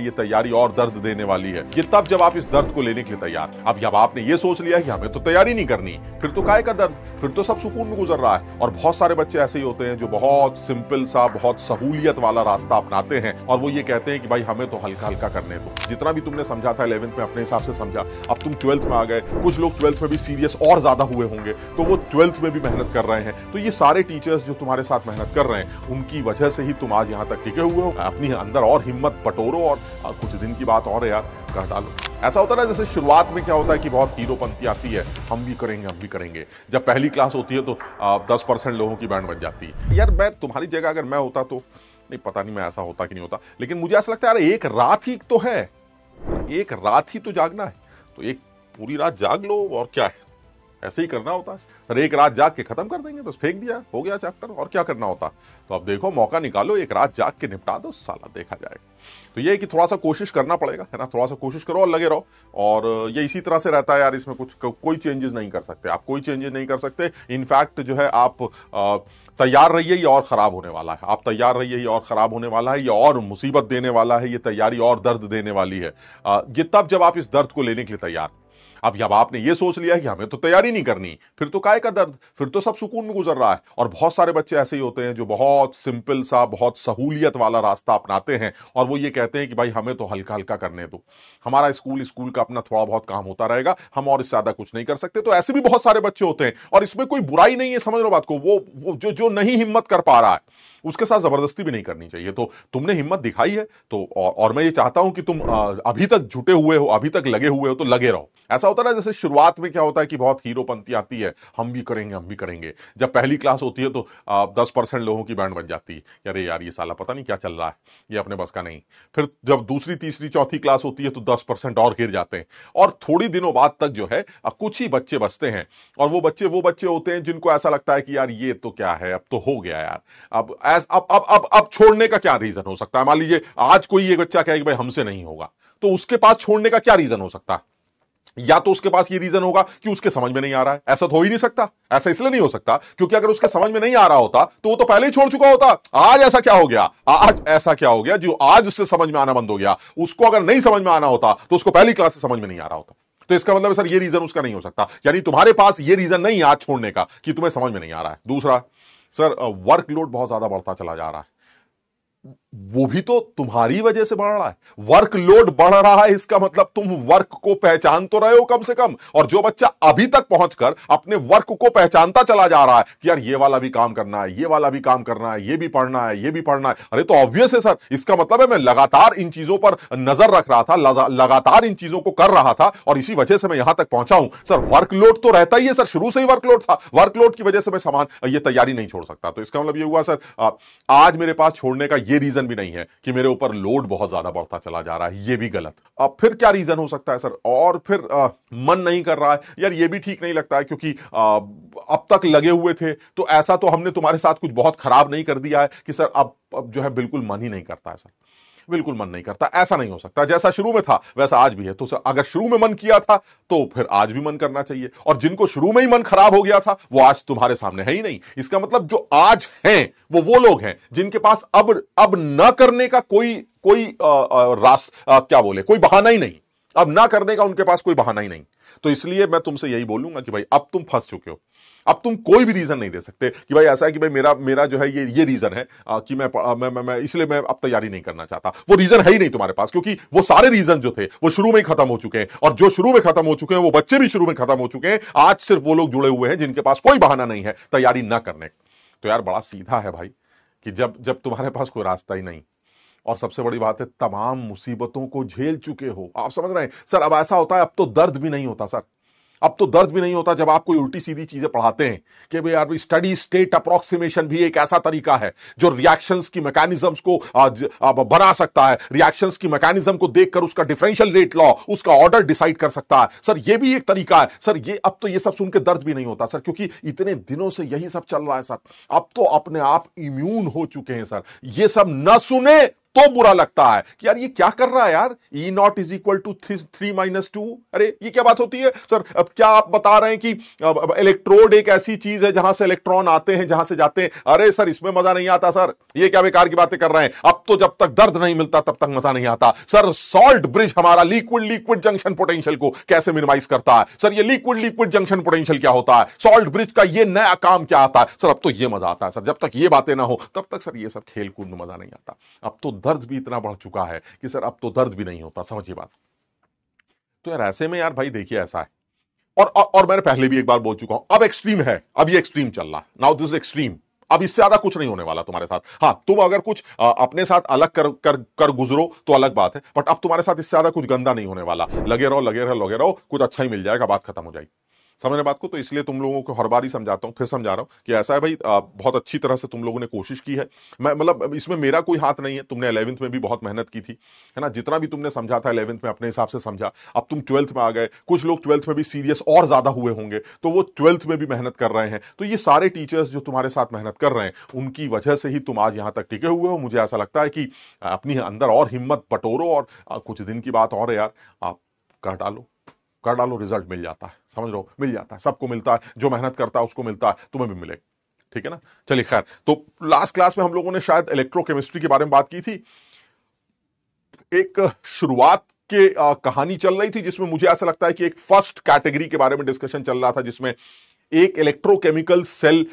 ये तैयारी और दर्द देने वाली है। ये तब जब आप इस दर्द को लेने के लिए तैयार। अब जब आपने ये सोच लिया कि हमें तो तैयारी नहीं करनी, फिर तो काहे का दर्द, फिर तो सब सुकून में गुजर रहा है। और बहुत सारे बच्चे ऐसे ही होते हैं जो बहुत सिंपल सा, बहुत सहूलियत वाला रास्ता अपनाते हैं और वो ये कहते हैं कि भाई हमें तो हल्का हल्का करने दो। जितना भी तुमने समझा था 11th में अपने हिसाब से समझा, अब तुम 12th में आ गए। कुछ लोग 12th में भी सीरियस और ज्यादा हुए होंगे तो वो 12th में भी मेहनत कर रहे हैं। तो ये सारे टीचर्स जो तुम्हारे साथ मेहनत कर रहे हैं उनकी वजह से ही तुम आज यहाँ तक टिके हुए हो। अपनी अंदर और हिम्मत बटोरो और कुछ दिन की बात और है यार, कर डालो। ऐसा होता है ना, जैसे शुरुआत में क्या होता है कि बहुत हीरोपंती आती है, हम भी करेंगे हम भी करेंगे। जब पहली क्लास होती है तो 10% लोगों की बैंड बन जाती है। यार मैं तुम्हारी जगह अगर मैं होता तो, नहीं पता नहीं मैं ऐसा होता कि नहीं होता, लेकिन मुझे ऐसा लगता है यार एक रात ही तो है, एक रात ही तो जागना है, तो एक पूरी रात जाग लो और क्या है, ऐसे ही करना होता है। पर एक रात जाग के खत्म कर देंगे, बस फेंक दिया, हो गया चैप्टर, और क्या करना होता। तो अब देखो मौका निकालो, एक रात जाग के निपटा दो, साला देखा जाएगा। तो ये है कि थोड़ा सा कोशिश करना पड़ेगा, है ना, थोड़ा सा कोशिश करो और लगे रहो। और ये इसी तरह से रहता है यार, इसमें कुछ कोई चेंजेस नहीं कर सकते आप, कोई चेंजेस नहीं कर सकते। इनफैक्ट जो है आप तैयार रहिए, ये और खराब होने वाला है। आप तैयार रहिए, ये और खराब होने वाला है, ये और मुसीबत देने वाला है, ये तैयारी और दर्द देने वाली है। ये तब जब आप इस दर्द को लेने के लिए तैयार। अब जब आपने ये सोच लिया कि हमें तो तैयारी नहीं करनी, फिर तो काहे का दर्द, फिर तो सब सुकून में गुजर रहा है। और बहुत सारे बच्चे ऐसे ही होते हैं जो बहुत सिंपल सा, बहुत सहूलियत वाला रास्ता अपनाते हैं और वो ये कहते हैं कि भाई हमें तो हल्का हल्का करने दो, हमारा स्कूल का अपना थोड़ा बहुत काम होता रहेगा, हम और इससे ज्यादा कुछ नहीं कर सकते। तो ऐसे भी बहुत सारे बच्चे होते हैं और इसमें कोई बुराई नहीं है, समझ लो बात को। वो जो नहीं हिम्मत कर पा रहा है उसके साथ जबरदस्ती भी नहीं करनी चाहिए। तो तुमने हिम्मत दिखाई है तो और मैं ये चाहता हूं कि तुम अभी तक जुटे हुए हो, अभी तक लगे हुए हो, तो लगे रहो। ऐसा होता है ना, जैसे शुरुआत में क्या होता है कि बहुत हीरोपंती आती है, हम भी करेंगे हम भी करेंगे। जब पहली क्लास होती है तो 10% लोगों की बैंड बन जाती है, अरे यार ये साला पता नहीं क्या चल रहा है, ये अपने बस का नहीं। फिर जब दूसरी तीसरी चौथी क्लास होती है तो 10% और गिर जाते हैं और थोड़ी दिनों बाद तक जो है कुछ ही बच्चे बचते हैं। और वो बच्चे होते हैं जिनको ऐसा लगता है कि यार ये तो क्या है, अब तो हो गया यार, अब छोड़ने का क्या रीजन हो सकता है। मान लीजिए आज कोई ये बच्चा कहे कि भाई हमसे नहीं होगा, तो उसके पास छोड़ने का क्या रीजन हो सकता है। या तो उसके पास ये रीजन होगा कि उसके समझ में नहीं आ रहा है। ऐसा तो हो ही नहीं सकता, ऐसा इसलिए नहीं हो सकता क्योंकि अगर उसके समझ में नहीं आ रहा होता तो वो तो पहले ही छोड़ चुका होता। आज ऐसा क्या हो गया, आज ऐसा क्या हो गया जो आज से समझ में आना बंद हो गया, उसको अगर नहीं समझ में आना होता तो उसको पहली क्लास से समझ में नहीं आ रहा होता। तो इसका मतलब सर ये रीजन उसका नहीं हो सकता, यानी तुम्हारे पास ये रीजन नहीं है आज छोड़ने का कि तुम्हें समझ में नहीं आ रहा है। दूसरा, सर वर्कलोड बहुत ज्यादा बढ़ता चला जा रहा है, वो भी तो तुम्हारी वजह से बढ़ रहा है। वर्कलोड बढ़ रहा है, इसका मतलब तुम वर्क को पहचान तो रहे हो कम से कम। और जो बच्चा अभी तक पहुंचकर अपने वर्क को पहचानता चला जा रहा है कि यार ये वाला भी काम करना है, ये वाला भी काम करना है, ये भी पढ़ना है, ये भी पढ़ना है, अरे तो ऑब्वियस है सर, इसका मतलब है मैं लगातार इन चीजों पर नजर रख रहा था, लगातार इन चीजों को कर रहा था और इसी वजह से मैं यहां तक पहुंचा हूं। सर वर्कलोड तो रहता ही है सर, शुरू से ही वर्कलोड था, वर्कलोड की वजह से मैं ये तैयारी नहीं छोड़ सकता। तो इसका मतलब ये हुआ सर आज मेरे पास छोड़ने का ये रीजन भी नहीं है कि मेरे ऊपर लोड बहुत ज्यादा बढ़ता चला जा रहा है, ये भी गलत। अब फिर क्या रीजन हो सकता है सर, और फिर मन नहीं कर रहा है, यार ये भी ठीक नहीं लगता है क्योंकि अब तक लगे हुए थे तो ऐसा तो हमने तुम्हारे साथ कुछ बहुत खराब नहीं कर दिया है कि सर अब जो है बिल्कुल मन ही नहीं करता है। सर बिल्कुल मन नहीं करता, ऐसा नहीं हो सकता। जैसा शुरू में था वैसा आज भी है। तो अगर शुरू में मन किया था तो फिर आज भी मन करना चाहिए। और जिनको शुरू में ही मन खराब हो गया था वो आज तुम्हारे सामने है ही नहीं। इसका मतलब जो आज हैं वो लोग हैं जिनके पास अब न करने का कोई कोई बहाना ही नहीं। अब ना करने का उनके पास कोई बहाना ही नहीं। तो इसलिए मैं तुमसे यही बोलूंगा कि भाई अब तुम फंस चुके हो, अब तुम कोई भी रीजन नहीं दे सकते कि भाई ऐसा है कि भाई मेरा जो है ये रीजन है कि मैं इसलिए मैं अब तैयारी नहीं करना चाहता। वो रीजन है ही नहीं तुम्हारे पास क्योंकि वो सारे रीजन जो थे वो शुरू में ही खत्म हो चुके हैं और जो शुरू में खत्म हो चुके हैं वो बच्चे भी शुरू में खत्म हो चुके हैं। आज सिर्फ वो लोग जुड़े हुए हैं जिनके पास कोई बहाना नहीं है तैयारी ना करने। तो यार बड़ा सीधा है भाई कि जब तुम्हारे पास कोई रास्ता ही नहीं और सबसे बड़ी बात है तमाम मुसीबतों को झेल चुके हो, आप समझ रहे हैं सर। अब ऐसा होता है, अब तो दर्द भी नहीं होता सर, अब तो दर्द भी नहीं होता जब आप कोई उल्टी सीधी चीजें पढ़ाते हैं कि भाई यार स्टडी स्टेट अप्रोक्सीमेशन भी एक ऐसा तरीका है जो रिएक्शंस की मैकेनिज्म्स को बना सकता है, रिएक्शंस की मैकेनिज्म को देखकर उसका डिफरेंशियल रेट लॉ, उसका ऑर्डर डिसाइड कर सकता है। सर ये भी एक तरीका है सर। ये अब तो ये सब सुन के दर्द भी नहीं होता सर क्योंकि इतने दिनों से यही सब चल रहा है सर। अब तो अपने आप इम्यून हो चुके हैं सर, ये सब न सुने तो बुरा लगता है कि यार ये क्या कर रहा है यार, ई नॉट इज इक्वल टू 3 - 2। अरे ये क्या बात होती है सर? अब क्या आप बता रहे हैं कि इलेक्ट्रोड एक ऐसी चीज है जहां से इलेक्ट्रॉन आते हैं, जहां से जाते हैं? अरे सर इसमें मजा नहीं आता सर, ये क्या बेकार की बातें कर रहे हैं? अब तो जब तक दर्द नहीं मिलता तब तक मजा नहीं आता सर। सॉल्ट ब्रिज हमारा लिक्विड लिक्विड जंक्शन पोटेंशियल को कैसे मिनिमाइज करता है सर? ये लिक्विड लिक्विड जंक्शन पोटेंशियल क्या होता है? सॉल्ट ब्रिज का ये नया काम क्या आता है सर? अब तो ये मजा आता है सर। जब तक ये बातें ना हो तब तक सर ये सब खेल कूद में मजा नहीं आता। अब तो दर्द भी इतना बढ़ चुका है कि सर अब तो दर्द भी नहीं होता, समझिए बात। तो यार ऐसे में यार भाई देखिए ऐसा है, और मैंने पहले भी एक बार बोल चुका हूं, अब एक्सट्रीम है, अब ये एक्सट्रीम चल रहा है, नाउ दिस एक्सट्रीम। अब इससे ज्यादा कुछ नहीं होने वाला तुम्हारे साथ। हां तुम अगर कुछ अपने साथ अलग कर गुजरो तो अलग बात है, बट अब तुम्हारे साथ इससे ज्यादा कुछ गंदा नहीं होने वाला। लगे रहो लगे रहो लगे रहो, कुछ अच्छा ही मिल जाएगा, बात खत्म हो जाएगी। समझ रहे बात को? तो इसलिए तुम लोगों को हर बार ही समझाता हूं, फिर समझा रहा हूं कि ऐसा है भाई, बहुत अच्छी तरह से तुम लोगों ने कोशिश की है। मैं मतलब इसमें मेरा कोई हाथ नहीं है, तुमने 11th में भी बहुत मेहनत की थी, है ना? जितना भी तुमने समझा था 11th में अपने हिसाब से समझा। अब तुम 12th में आ गए, कुछ लोग 12th में भी सीरियस और ज्यादा हुए होंगे, तो वो 12th में भी मेहनत कर रहे हैं। तो ये सारे टीचर्स जो तुम्हारे साथ मेहनत कर रहे हैं, उनकी वजह से ही तुम आज यहां तक टिके हुए हो। मुझे ऐसा लगता है कि अपनी अंदर और हिम्मत बटोरो, और कुछ दिन की बात और है यार, आप कर डालो, रिजल्ट मिल जाता है। समझ रहे हो? मिल जाता है, सबको मिलता है, जो मेहनत करता है उसको मिलता है, तुम्हें भी मिलेगा। ठीक है ना? चलिए खैर, तो लास्ट क्लास में हम लोगों ने शायद इलेक्ट्रोकेमिस्ट्री के बारे में बात की थी। एक शुरुआत के कहानी चल रही थी जिसमें मुझे ऐसा लगता है कि एक फर्स्ट कैटेगरी के बारे में डिस्कशन चल रहा था, जिसमें एक इलेक्ट्रोकेमिकल सेल